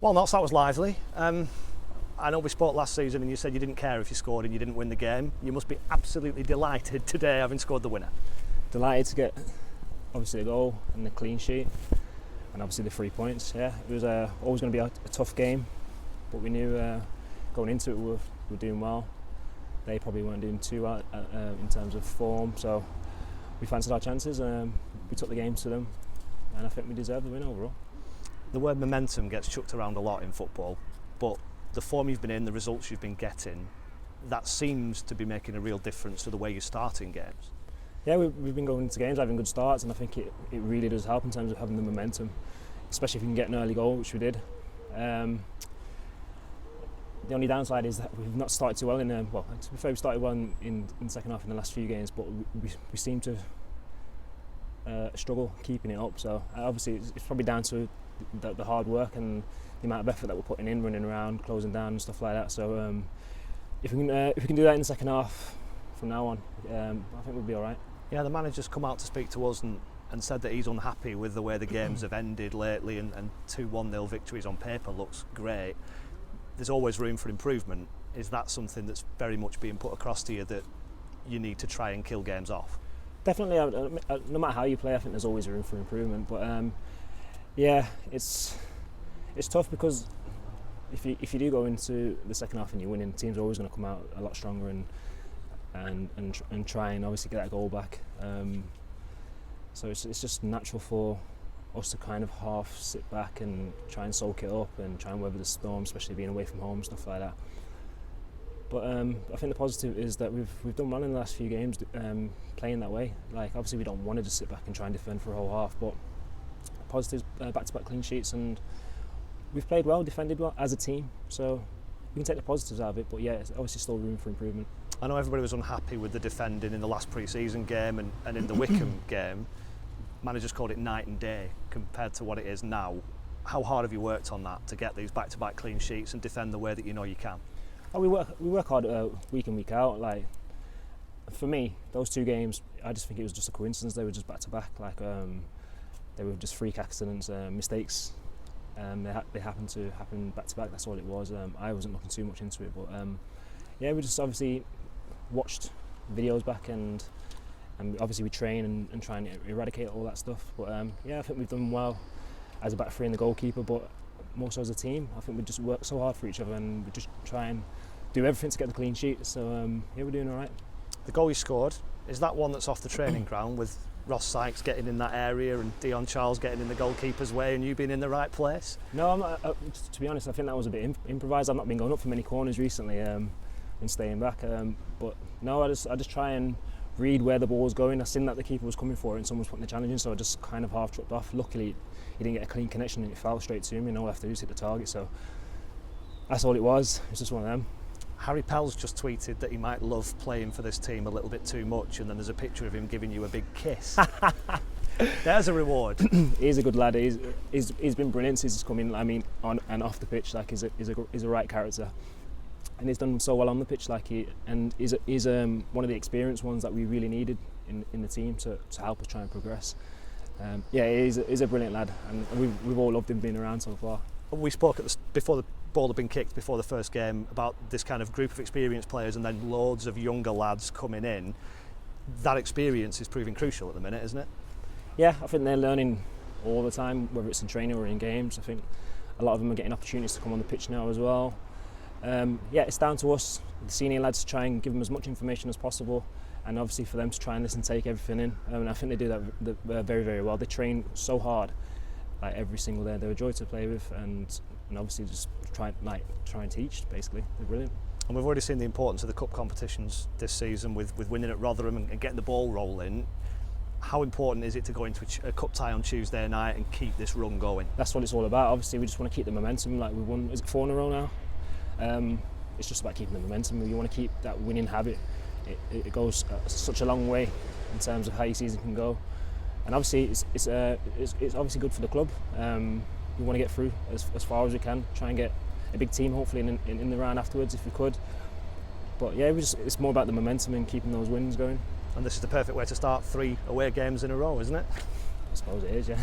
Well, Notts, that was lively. I know we spoke last season and you said you didn't care if you scored and you didn't win the game. You must be absolutely delighted today having scored the winner. Delighted to get obviously a goal and the clean sheet and obviously the 3 points. Yeah, it was always going to be a tough game, but we knew going into it we were doing well. They probably weren't doing too well in terms of form, so we fancied our chances. We took the game to them and I think we deserved the win overall. The word momentum gets chucked around a lot in football, but the form you've been in, the results you've been getting, that seems to be making a real difference to the way you're starting games. Yeah, we've been going into games having good starts, and I think it really does help in terms of having the momentum, especially if you can get an early goal, which we did. The only downside is that we've not started too well to be fair, we started well in the second half in the last few games, but we seem to struggle keeping it up. So obviously it's probably down to the hard work and the amount of effort that we're putting in, running around, closing down and stuff like that. So if we can do that in the second half from now on, I think we'll be all right. Yeah, the manager's come out to speak to us and said that he's unhappy with the way the games have ended lately, and 2 1-0 victories on paper looks great. There's always room for improvement. Is that something that's very much being put across to you, that you need to try and kill games off? Definitely, no matter how you play, I think there's always room for improvement. But yeah, it's tough because if you do go into the second half and you're winning, the team's always going to come out a lot stronger and try and obviously get that goal back. So it's just natural for us to kind of half sit back and try and soak it up and try and weather the storm, especially being away from home and stuff like that. But I think the positive is that we've done well in the last few games playing that way. Like, obviously we don't want to just sit back and try and defend for a whole half, but positives, back-to-back clean sheets, and we've played well, defended well as a team, so we can take the positives out of it. But yeah, it's obviously still room for improvement. I know everybody was unhappy with the defending in the last pre-season game and in the Wickham game. Managers called it night and day compared to what it is now. How hard have you worked on that to get these back-to-back clean sheets and defend the way that you know you can? Oh, we work hard week in, week out. Like, for me, those 2 games, I just think it was just a coincidence. They were just back-to-back. Like, they were just freak accidents, mistakes. They happened to happen back-to-back. That's all it was. I wasn't looking too much into it, but yeah, we just obviously watched videos back and obviously we train and try and eradicate all that stuff. But yeah, I think we've done well as a back three and the goalkeeper, but more so as a team. I think we just work so hard for each other and we just try and do everything to get the clean sheet. So yeah, we're doing all right. The goal you scored, is that one that's off the training ground with Ross Sykes getting in that area and Dion Charles getting in the goalkeeper's way and you being in the right place? No, I'm not, to be honest, I think that was a bit improvised. I've not been going up for many corners recently and staying back. But no, I just try and read where the ball was going. I seen that the keeper was coming for it and someone was putting the challenge in, so I just kind of half dropped off. Luckily, he didn't get a clean connection and it fell straight to me, and all I have to do is hit the target. So that's all it was. It's just one of them. Harry Pell's just tweeted that he might love playing for this team a little bit too much, and then there's a picture of him giving you a big kiss. There's a reward. He's a good lad. He's been brilliant since he's come in. I mean, on and off the pitch, like he's a right character, and he's done so well on the pitch. Like he's one of the experienced ones that we really needed in the team to help us try and progress. Yeah, he's a brilliant lad, and we've all loved him being around so far. We spoke before the ball had been kicked before the first game about this kind of group of experienced players and then loads of younger lads coming in. That experience is proving crucial at the minute, isn't it? Yeah, I think they're learning all the time, whether it's in training or in games. I think a lot of them are getting opportunities to come on the pitch now as well. Yeah, it's down to us, the senior lads, to try and give them as much information as possible, and obviously for them to try and listen, take everything in. And I think they do that very, very well. They train so hard, like every single day. They're a joy to play with, and obviously just try and teach. Basically, they're brilliant. And we've already seen the importance of the cup competitions this season with winning at Rotherham and getting the ball rolling. How important is it to go into a cup tie on Tuesday night and keep this run going? That's what it's all about. Obviously, we just want to keep the momentum. Like, we've won, is it 4 in a row now? It's just about keeping the momentum. You want to keep that winning habit. It goes such a long way in terms of how your season can go. And obviously, it's obviously good for the club. We want to get through as far as we can. Try and get a big team, hopefully in the round afterwards, if we could. But yeah, it's more about the momentum and keeping those wins going. And this is the perfect way to start 3 away games in a row, isn't it? I suppose it is, yeah.